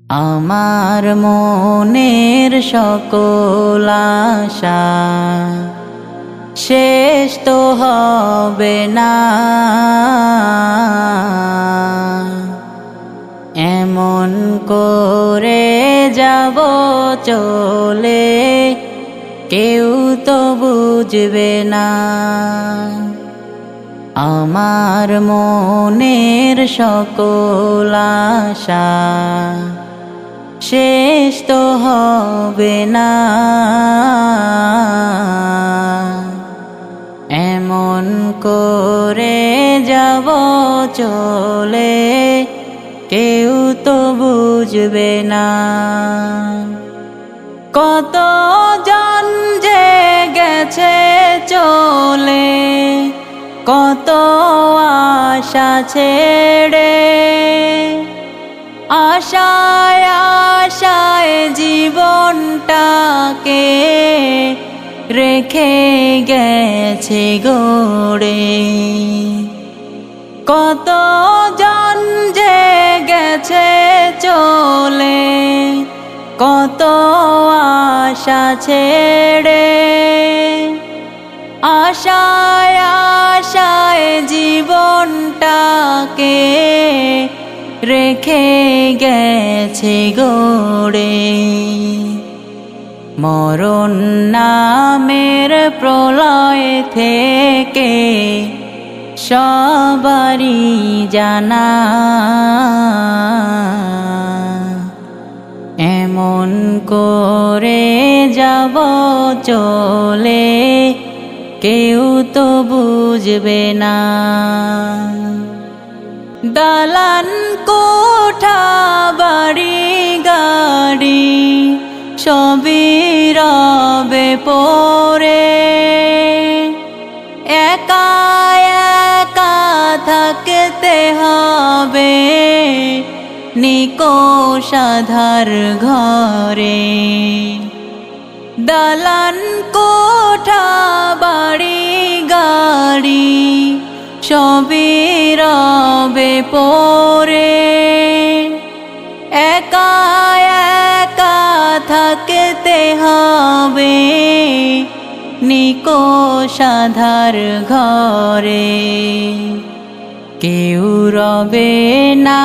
আমার মনের সকল আশা শেষ তো হবে না, এমন করে যাব চলে কেউ তো বুঝবে না। আমার মনের সকল আশা শেষ তো হবে না, এমন করে যাব চলে কেউ তো বুঝবে না। কত জন যে গেছে চলে, কত আশা ছেড়ে, আশায় আশায় জীবনটাকে রেখে গেছে গড়ে। কত জন যে গেছে চলে, কত আশা ছেড়ে, আশায় আশায় জীবনটাকে রেখে গেছে গড়ে। মরণ নামের প্রলয় থেকে সবারই জানা, এমন করে যাব চলে কেউ তো বুঝবে না। দালান কোঠা বাড়ি গাড়ি সবই রবে পড়ে, একা একা থাকতে হবে নিকোষ আঁধার ঘরে। দালান কোঠা বাড়ি গাড়ি সবই রবে পড়ে, একা একা থাকতে হবে নিকোষ আঁধার ঘরে। কেউ রবে না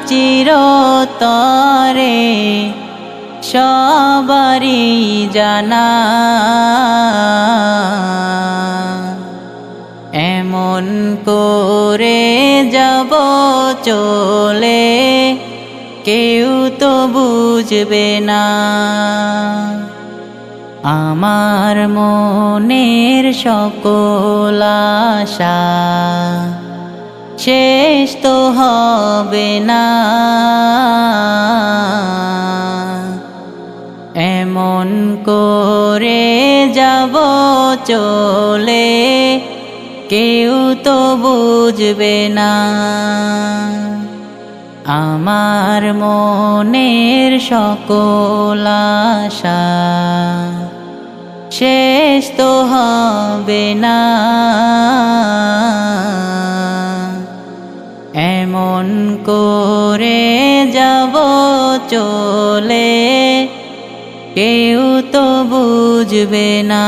চিরতরে সবারই জানা, এমন করে যাব চলে কেউ তো বুঝবে না। আমার মনের সকল আশা শেষ তো হবে না, এমন করে যাব চলে কেউ তো বুঝবে না। আমার মনের সকল আশা শেষ তো হবে না, এমন করে যাব চলে কেউ তো বুঝবে না।